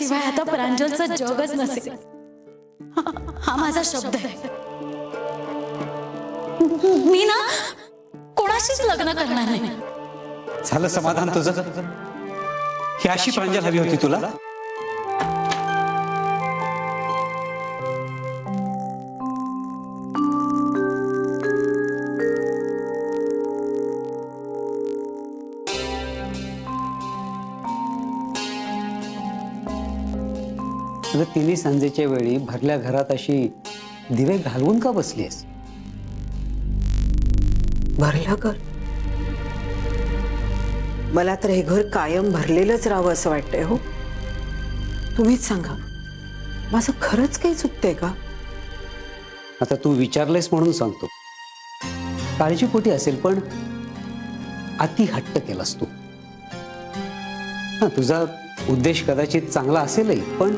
शिवाय आता प्रांजलचं जगच नसेल, हा माझा शब्द आहे. मी ना कोणाशीच लग्न करणार नाही. झालं समाधान तुझं? ही अशी प्रांजल हवी होती तुला? तिन्ही सांजेच्या वेळी भरल्या घरात अशी दिवे घालवून का बसलीस? भरलं घर? मला तर हे घर कायम भरलेलंच राहावं असं वाटतंय. हो, तुम्हीच सांगा, माझं खरंच काही चुकतंय का? आता तू विचारलेस म्हणून सांगतो. काळजीपोटी असेल, पण अति हट्ट केलास तू. तुझा उद्देश कदाचित चांगला असेलही, पण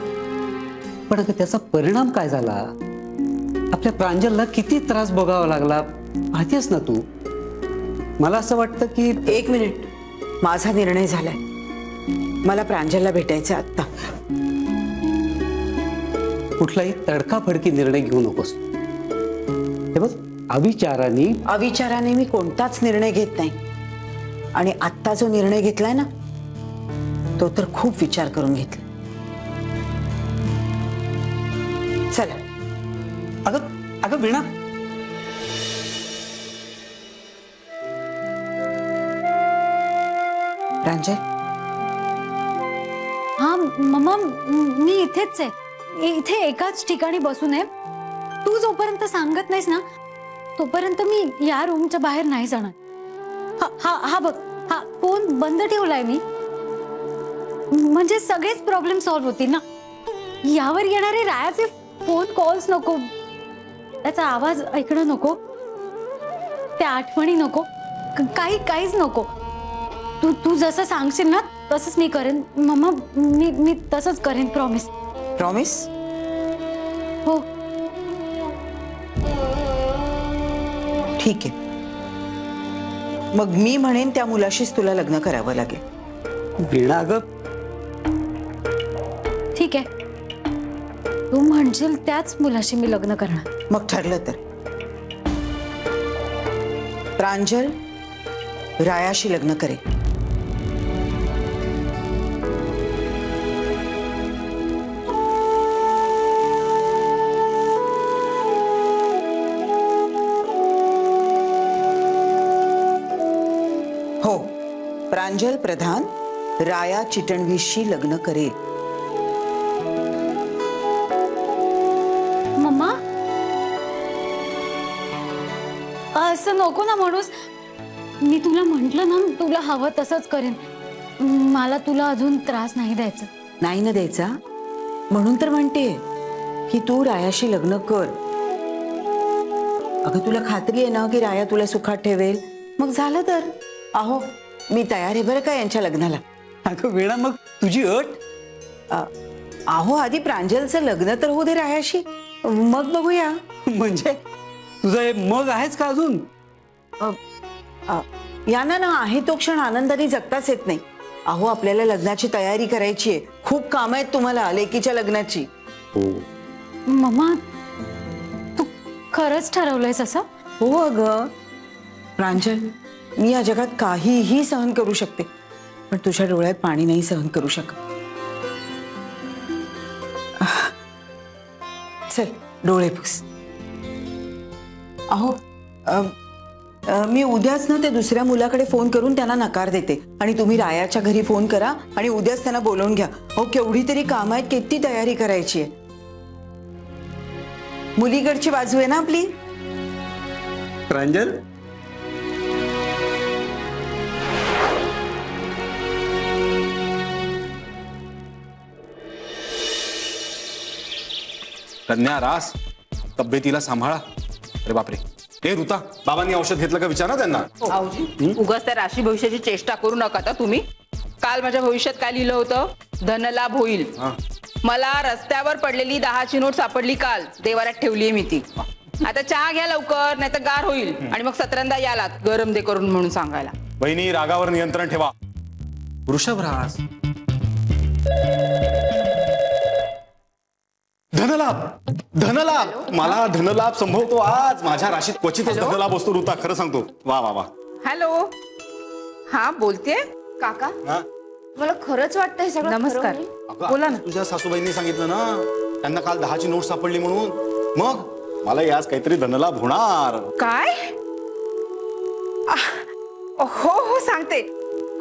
अगं त्याचा परिणाम काय झाला? आपल्या प्रांजलला किती त्रास भोगावा लागला पाहतेस ना तू. मला असं वाटतं की एक मिनिट, माझा निर्णय झालाय. मला प्रांजलला भेटायचं आत्ता. कुठलाही तडकाफडकी निर्णय घेऊ नकोस. हे बघ, अविचाराने मी कोणताच निर्णय घेत नाही. आणि आत्ता जो निर्णय घेतलाय ना, तो तर खूप विचार करून घेतला. चला. अगं वीणा, प्रांजल. हा मम्मा, मी इथेच आहे. इथे एकाच ठिकाणी बसून आहे. तू जोपर्यंत सांगत नाहीस ना, तोपर्यंत मी या रूमच्या बाहेर नाही जाणार. हा बघ, हा फोन बंद ठेवलाय मी, म्हणजे सगळेच प्रॉब्लेम सॉल्व्ह होतील ना. यावर येणारे रायाचे फोन कॉल्स नको, त्याचा आवाज ऐकणं नको, त्या आठवणी नको, काहीच नको. तू जसं सांगशील ना तसंच मी करेन मम्मा. मी तसंच करेन. प्रॉमिस. प्रॉमिस? हो. ठीक आहे. मग मी म्हणेन त्या मुलाशीच तुला लग्न करावं लागेल. वीणा, अगं ठीक आहे, तू म्हणशील त्याच मुलाशी मी लग्न करणार. मग ठरलं तर प्रांजल रायाशी लग्न करेल. हो, प्रांजल प्रधान राया चिटणवीसशी लग्न करेल. मम्मा, असं नको ना म्हणूस. मी तुला म्हंटल ना, तुला हवं तसंच करेन. मला तुला अजून त्रास नाही द्यायचा. नाही ना द्यायचा, म्हणून तर म्हणते की तू रायाशी लग्न कर. अगं तुला खात्री आहे ना की राया तुला सुखात ठेवेल? मग झालं तर. अहो, मी तयार आहे बरं का यांच्या लग्नाला. अगं वीणा, मग तुझी अट? अहो, आधी प्रांजलचं लग्न तर होऊ दे रायाशी, मग बघूया. म्हणजे तुझं हे मग आहेच का अजून? यांना ना आहे तो क्षण आनंदाने जगताच येत नाही. अहो, आपल्याला लग्नाची तयारी करायची आहे. खूप काम आहेत तुम्हाला लेकीच्या लग्नाची. मम्मा, तू खरंच ठरवलंयस असं? हो अगं प्रांजल, मी या जगात काहीही सहन करू शकते, पण तुझ्या डोळ्यात पाणी नाही सहन करू शकत. चल, डोळे पुस. अहो, मी उद्याच ना त्या दुसऱ्या मुलाकडे फोन करून त्यांना नकार देते आणि तुम्ही रायाच्या घरी फोन करा आणि उद्याच त्यांना बोलवून घ्या. अहो, केवढी तरी काम आहेत, किती तयारी करायची आहे. मुलीकडची बाजू आहे ना आपली. प्रांजल, कन्या रास, तब्येतीला सांभाळा. अरे बापरे, हे ऋता, बाबांनी औषध घेतलं का विचारा त्यांना. आऊजी, उगाच त्या राशी भविष्याची चेष्टा करू नका आता तुम्ही. काल माझ्या भविष्यात काय लिहिलं होतं? धनलाभ होईल. मला रस्त्यावर पडलेली 10ची नोट सापडली काल, देवाऱ्यात ठेवलीये मी ती. आता चहा घ्या लवकर, नाही तर गार होईल. आणि मग 17दा यालात गरम दे करून म्हणून सांगायला. बहिणी, रागावर नियंत्रण ठेवा. वृषभ रास, धनलाभ धनलाभ मला धनलाभ संभवतो आज माझ्या राशीत क्वचितच धनलाभ असतो ऋता खरं सांगतो वा वा वा हॅलो हा बोलतेय काका हा? मला खरंच वाटतं हे सगळं खरं नमस्कार होईल? अगं, बोला ना. तुझ्या सासूबाईंनी सांगितलं ना त्यांना काल 10ची नोट सापडली म्हणून मग मला आज काहीतरी धनलाभ होणार काय हो हो सांगते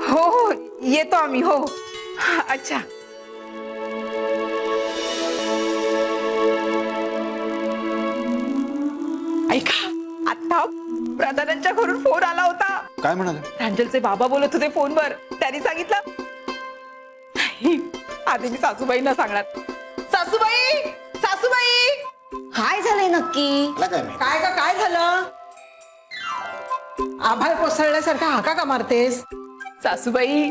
हो हो येतो आम्ही हो अच्छा ऐका आता प्रधानांच्या घरून फोन आला होता काय म्हणाले प्रांजलचे बाबा बोलत होते फोनवर त्यांनी सांगितलं आधी मी सासूबाईंना सांगणार सासूबाई सासूबाई काय झालंय नक्की मला काय माहित? काय का काय झालं आभाळ कोसळल्यासारखा हाका का मारतेस सासूबाई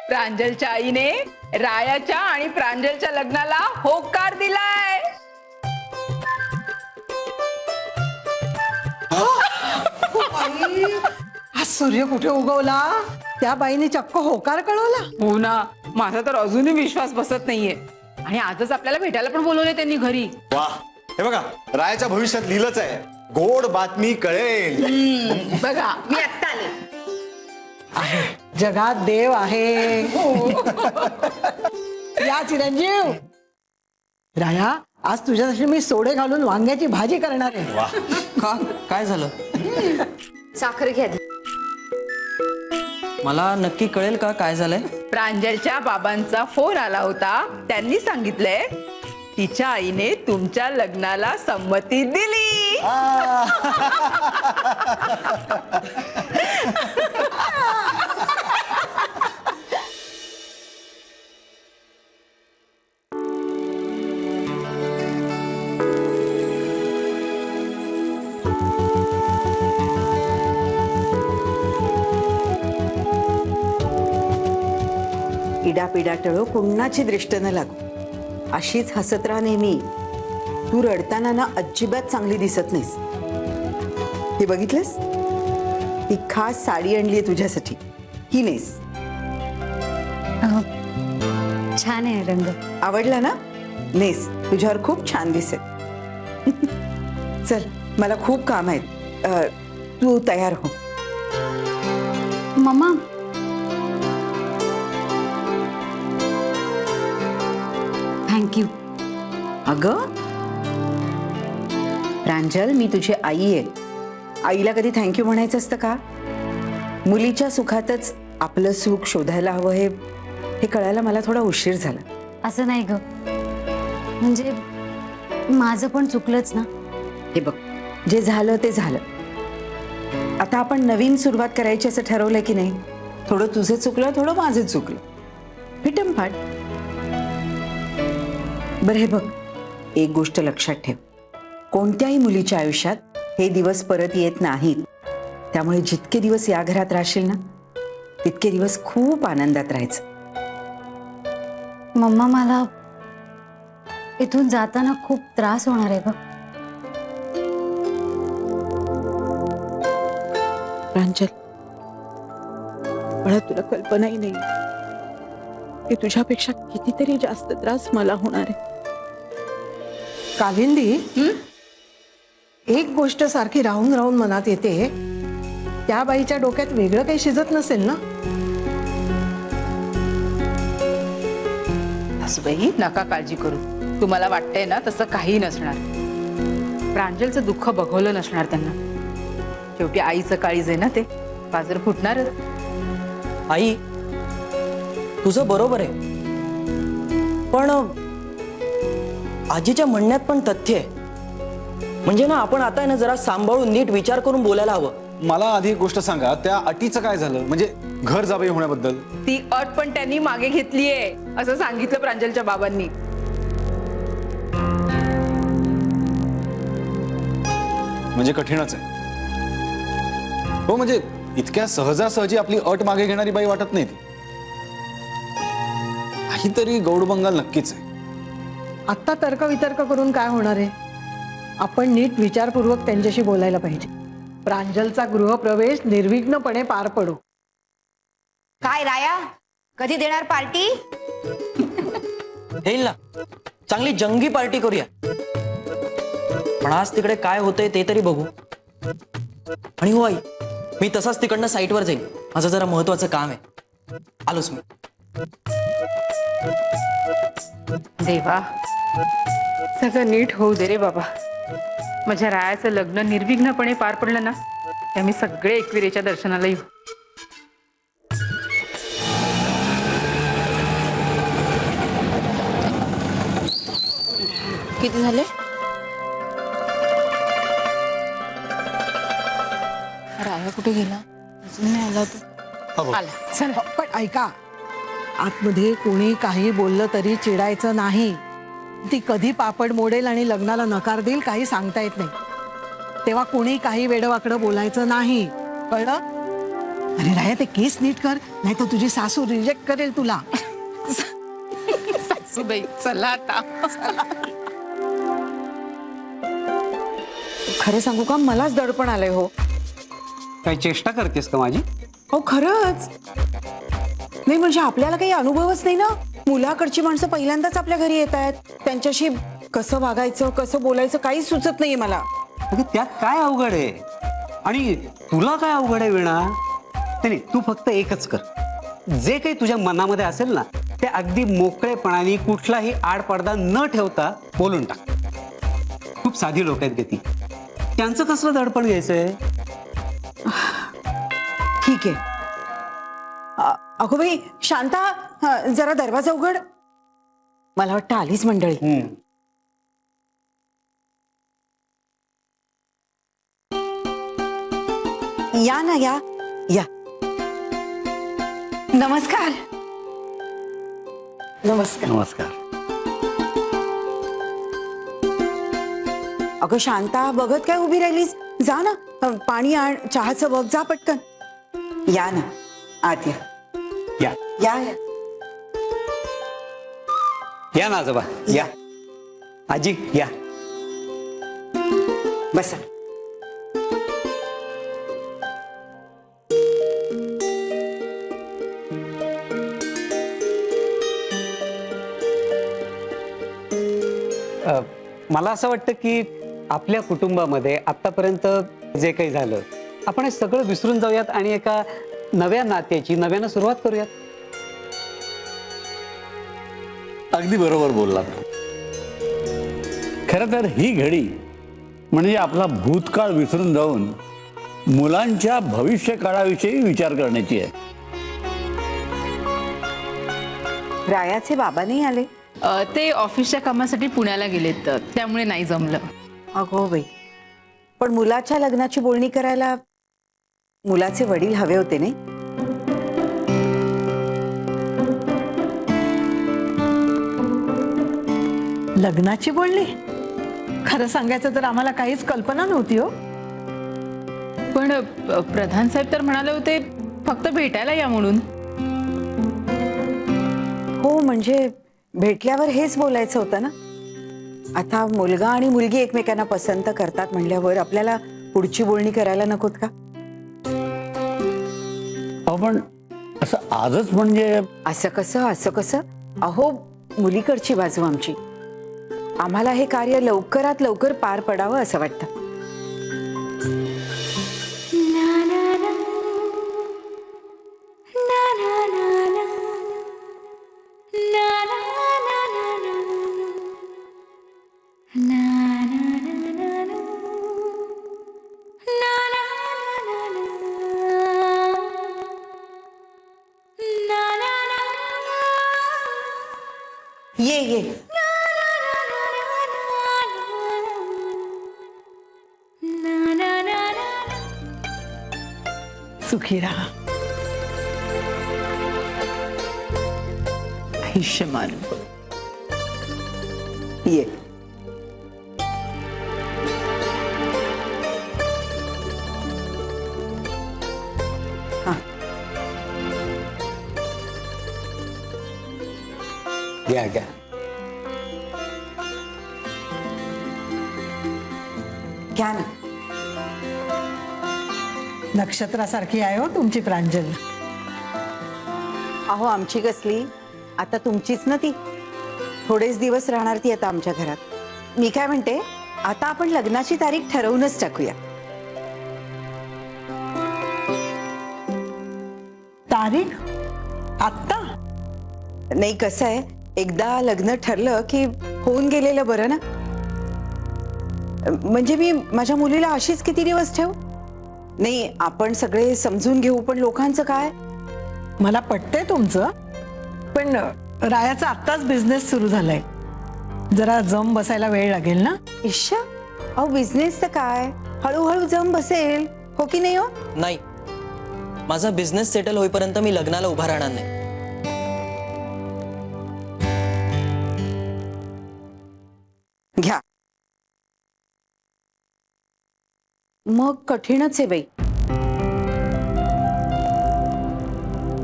प्रांजलच्या आईने रायाच्या आणि प्रांजलच्या लग्नाला होकार दिलाय हा सूर्य कुठे उगवला त्या बाईने चक्क होकार कळवला हो ना माझा तर अजूनही विश्वास बसत नाहीये आणि आजच आपल्याला भेटायला पण बोलवले त्यांनी घरी वा हे बघा रायाच्या भविष्यात लिहिलंच आहे गोड बातमी कळेल बघा मी आत्ता आले जगात देव आहे या चिरंजीव राया आज तुझ्यासाठी मी सोडे घालून वांग्याची भाजी करणार आहे वा का काय झालं साखर घ्या आधी. मला नक्की कळेल का काय झालंय प्रांजलच्या बाबांचा फोन आला होता त्यांनी सांगितलंय तिच्या आईने तुमच्या लग्नाला संमती दिली इडापिडा टळो कुणाची दृष्ट न लागू अशीच हसत राहा नेहमी तू रडताना ना अजिबात चांगली दिसत नाहीस हे बघितलंस ही खास साडी आणली आहे तुझ्यासाठी ही नेस छान आहे रंग आवडला ना नेस तुझ्यावर खूप छान दिसेल चल मला खूप काम आहेत तू तयार हो मम्मा थँक्यू अगं प्रांजल मी तुझी आई आहे आईला कधी थँक्यू म्हणायचं असतं का मुलीच्या सुखातच आपलं सुख शोधायला हवं हे कळायला मला थोडा उशीर झाला असं नाही ग म्हणजे माझं पण चुकलंच ना हे बघ जे झालं ते झालं आता आपण नवीन सुरुवात करायची असं ठरवलंय की नाही थोडं तुझं चुकलं थोडं माझं चुकलं फिटमफाट बरं हे बघ एक गोष्ट लक्षात ठेव कोणत्याही मुलीच्या आयुष्यात हे दिवस परत येत नाहीत त्यामुळे जितके दिवस या घरात राहशील ना तितके दिवस खूप आनंदात राहायचं मम्मा मला इथून जाताना खूप त्रास होणार आहे ग प्रांजल मला तुला कल्पनाही नाही की तुझ्यापेक्षा कितीतरी जास्त त्रास मला होणार आहे कालिंदी एक गोष्ट सारखी राहून राहून मनात येते त्या बाईच्या डोक्यात वेगळं काही शिजत नसेल ना सासूबाई नका काळजी करू तुम्हाला वाटतंय ना तसं काही नसणार प्रांजलचं दुःख बघवलं नसणार त्यांना शेवटी आईचं काळीज आहे ना ते बाजार फुटणारच आई तुझं बरोबर आहे पण आजीच्या म्हणण्यात पण तथ्य आहे म्हणजे ना आपण आता आहे ना जरा सांभाळून नीट विचार करून बोलायला हवं मला आधी एक गोष्ट सांगा त्या अटीचं काय झालं म्हणजे घर जावई होण्याबद्दल ती अट पण त्यांनी मागे घेतलीये असं सांगितलं प्रांजलच्या बाबांनी म्हणजे कठीणच आहे हो म्हणजे इतक्या सहजासहजी आपली अट मागे घेणारी बाई वाटत नाही ती काहीतरी गौडबंगाल नक्कीच आहे आत्ता तर्कवितर्क करून काय होणार आहे आपण नीट विचारपूर्वक त्यांच्याशी बोलायला पाहिजे प्रांजलचा गृहप्रवेश निर्विघ्नपणे पार पडो काय राया कधी देणार पार्टी येईल ना चांगली जंगी पार्टी करूया. पण आज तिकडे काय होतंय ते तरी बघू. आणि हो आई, मी तसाच तिकडनं साईटवर जाईन. माझं जरा महत्वाचं काम आहे. आलोच मी. देवा, सगळं नीट होऊ दे रे बाबा. माझ्या रायाचं लग्न निर्विघ्नपणे पार पडलं ना, ते आम्ही सगळे एकविरेच्या दर्शनाला येऊ. किती झाले? राया कुठे गेला? अजून नाही आला तू. आला. चला. पण ऐका, आतमध्ये कोणी काही बोललं तरी चिडायचं नाही. ती कधी पापड मोडेल आणि लग्नाला नकार देईल काही सांगता येत नाही. तेव्हा कोणी काही वेडवाकडं बोलायचं नाही, कळलं? अरे राया, ते केस नीट कर, नाही तर तुझी सासू रिजेक्ट करेल तुला. सासूबाई, चला आता. खरं सांगू का, मलाच दडपण आलंय हो. काही चेष्टा करतेस का माझी? हो खरंच नाही, म्हणजे आपल्याला काही अनुभवच नाही ना. मुलाकडची माणसं पहिल्यांदाच आपल्या घरी येत आहेत. त्यांच्याशी कसं वागायचं, कसं बोलायचं काही सुचत नाहीये मला. अगं त्यात काय अवघड आहे? आणि तुला काय अवघड आहे वीणा? नाही, तू फक्त एकच कर. जे काही तुझ्या मनामध्ये असेल ना, ते अगदी मोकळेपणाने कुठलाही आडपडदा न ठेवता बोलून टाक. खूप साधी लोक आहेत ती. त्यांचं कसलं दडपण घ्यायचंय? ठीक आहे. अगो बाई शांता, जरा दरवाजा उघड. मला वाटतं आलीच मंडळी. या ना, या या. नमस्कार. नमस्कार. नमस्कार. अगं शांता, बघत काय उभी राहिलीस? जा ना, पाणी आण, चहाचं बघ, जा पटकन. या ना, आत या. या या या. या ना आजोबा, या. आजी या. बसा. मला असं वाटतं की आपल्या कुटुंबामध्ये आतापर्यंत जे काही झालं, आपण हे सगळं विसरून जाऊयात आणि एका नव्या नात्याची नव्यानं सुरुवात करूयात. अगदी बरोबर बोललात. खरं तर ही घडी म्हणजे आपला भूतकाळ विसरून जाऊन मुलांच्या भविष्य काळाविषयी विचार करण्याची आहे. रायाचे बाबा नाही आले? ते ऑफिसच्या कामासाठी पुण्याला गेलेत, त्यामुळे नाही जमलं. अगो बाई, पण मुलाच्या लग्नाची बोलणी करायला मुलाचे वडील हवे होते नाही? लग्नाची बोलणी? खरं सांगायचं तर आम्हाला काहीच कल्पना नव्हती हो. पण प्रधान साहेब तर म्हणाले होते फक्त भेटायला या म्हणून. हो, म्हणजे भेटल्यावर हेच बोलायचं होतं ना. आता मुलगा आणि मुलगी एकमेकांना पसंत करतात म्हणल्यावर आपल्याला पुढची बोलणी करायला नकोत का? पण असं आजच म्हणजे असं कसं? अहो, मुलीकडची बाजू आमची. आम्हाला हे कार्य लवकरात लवकर पार पडावं असं वाटतं. ये सुखी राहा. आयुष्यमान. ये. हा, घ्या घ्या. घ्या ना. नक्षत्रासारखी आहे हो तुमची प्रांजल. अहो, आमची कसली, आता तुमचीच ना ती. थोडेच दिवस राहणार ती आता आमच्या घरात. मी काय म्हणते, आता आपण लग्नाची तारीख ठरवूनच टाकूया. तारीख आत्ता? नाही, कसं आहे, एकदा लग्न ठरलं की होऊन गेलेलं बरं ना. म्हणजे मी माझ्या मुलीला अशीच किती दिवस ठेव? नाही, आपण सगळे समजून घेऊ, पण लोकांचं काय? मला पटतंय तुमचं, पण रायाचा आत्ताच बिझनेस सुरू झालाय, जरा जम बसायला वेळ लागेल ना. ईशा, अहो बिझनेसचं काय, हळूहळू जम बसेल, हो की नाही हो? नाही, माझा बिझनेस सेटल होईपर्यंत मी लग्नाला उभा राहणार नाही. घ्या. मग कठीणच आहे बाई.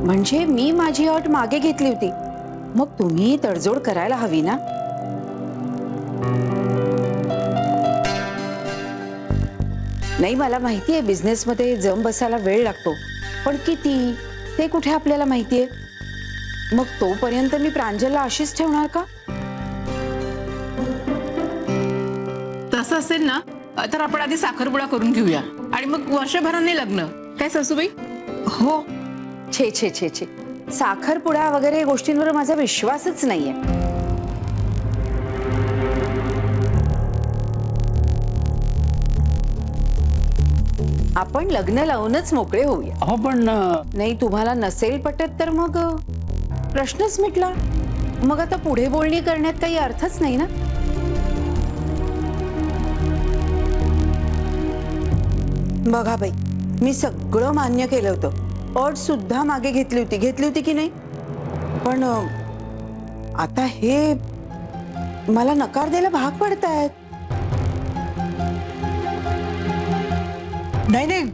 म्हणजे मी माझी अट मागे घेतली होती, मग तुम्ही तडजोड करायला हवी ना. नाही, मला माहिती आहे बिझनेसमध्ये जम बसायला वेळ लागतो, पण किती ते कुठे आपल्याला माहितीये. मग तोपर्यंत मी प्रांजलला अशीच ठेवणार का? तसं असेल ना तर आपण आधी साखरपुडा करून घेऊया आणि मग वर्षभराने लग्न, काय सासूबाई? हो, छे छे छे छे, साखरपुडा वगैरे गोष्टींवर माझा विश्वासच नाहीये. आपण लग्न लावूनच मोकळे होऊया. अहो पण नाही, तुम्हाला नसेल पटत तर मग प्रश्नच मिटला. मग आता पुढे बोलणी करण्यात काही अर्थच नाही ना. बघा बाई, मी सगळं मान्य केलं होतं, अट सुद्धा मागे घेतली होती की नाही, पण आता हे मला नकार द्यायला भाग पडतायत. नाही नाही,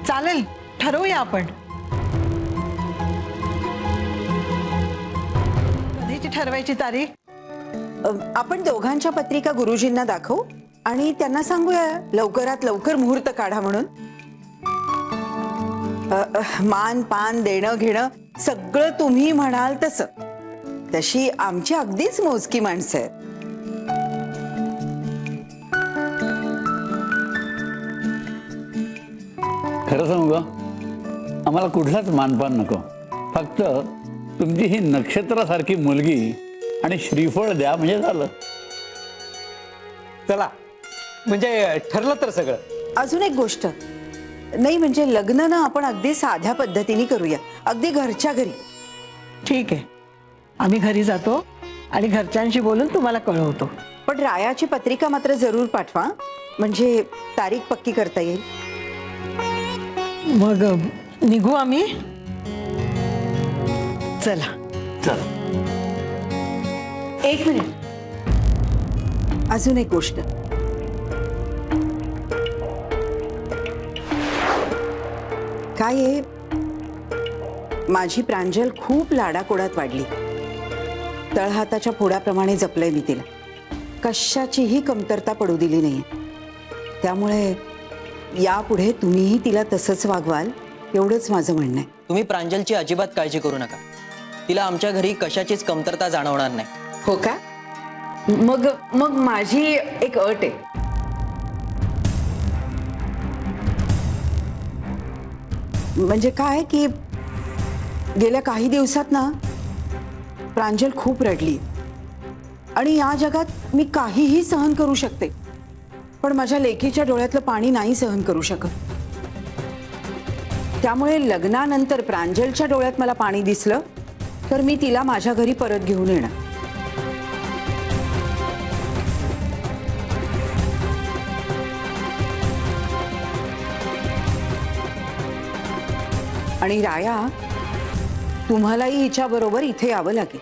चालेल, ठरवूया आपण. कधीची ठरवायची तारीख? आपण दोघांच्या पत्रिका गुरुजींना दाखवू आणि त्यांना सांगूया लवकरात लवकर मुहूर्त काढा म्हणून. मान पान देणं घेणं सगळं तुम्ही म्हणाल तसं. तशी आमची अगदीच मोजकी माणसं आहेत. खरं सांगू का, आम्हाला कुठलाच मानपान नको, फक्त तुमची ही नक्षत्रासारखी मुलगी आणि श्रीफळ द्या म्हणजे झालं. चला, म्हणजे ठरलं तर सगळं. अजून एक गोष्ट, नाही म्हणजे लग्न ना आपण अगदी साध्या पद्धतीने करूया, अगदी घरच्या घरी. ठीक आहे, आम्ही घरी जातो आणि घरच्यांशी बोलून तुम्हाला कळवतो. पण रायाची पत्रिका मात्र जरूर पाठवा, म्हणजे तारीख पक्की करता येईल. मग निघू आम्ही. चला. चल. एक मिनिट, अजून एक गोष्ट. काय आहे, माझी प्रांजल खूप लाडाकोडात वाढली. तळहाताच्या फोडाप्रमाणे जपलंय मी तिला, कशाचीही कमतरता पडू दिली नाही. त्यामुळे यापुढे तुम्हीही तिला तसंच वागवाल एवढंच माझं म्हणणं आहे. तुम्ही प्रांजलची अजिबात काळजी करू नका, तिला आमच्या घरी कशाचीच कमतरता जाणवणार नाही. हो का? मग मग माझी एक अट आहे. म्हणजे काय की गेल्या काही दिवसात ना प्रांजल खूप रडली आणि या जगात मी काहीही सहन करू शकते, पण माझ्या लेकीच्या डोळ्यातलं पाणी नाही सहन करू शकत. त्यामुळे लग्नानंतर प्रांजलच्या डोळ्यात मला पाणी दिसलं तर मी तिला माझ्या घरी परत घेऊन येणार. आणि राया, तुम्हालाही हिच्या बरोबर इथे यावं लागेल.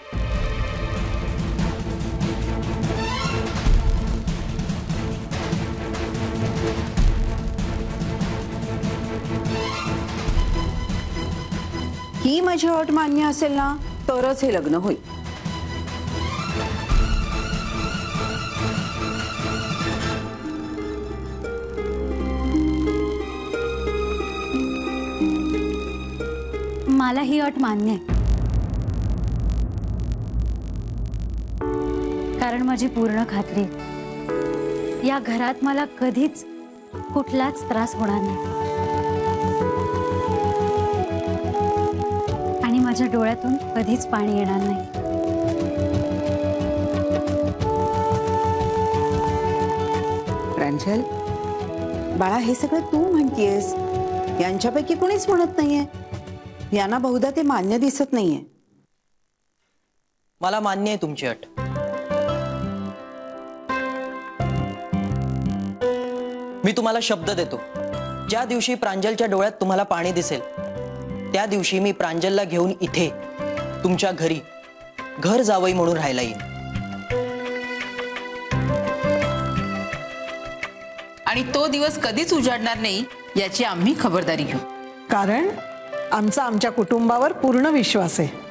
ही माझी अट मान्य असेल ना तरच हे लग्न होईल. मला ही अट मान्य आहे. कारण माझी पूर्ण खात्री आहे, या घरात मला कधीच कुठलाच त्रास होणार नाही आणि माझ्या डोळ्यातून कधीच पाणी येणार नाही. प्रांजल, बाळा, हे सगळं तू म्हणतीयस, यांच्यापैकी कोणीच म्हणत नाहीये. यांना बहुधा ते मान्य दिसत नाहीये. मला मान्य आहे तुमची अट. मी तुम्हाला शब्द देतो, ज्या दिवशी प्रांजलच्या डोळ्यात तुम्हाला पाणी दिसेल त्या दिवशी मी प्रांजलला घेऊन इथे तुमच्या घरी घर जावई म्हणून राहायला येईन. आणि तो दिवस कधीच उजाडणार नाही याची आम्ही खबरदारी घेऊ. कारण आमचा आमच्या कुटुंबावर पूर्ण विश्वास आहे.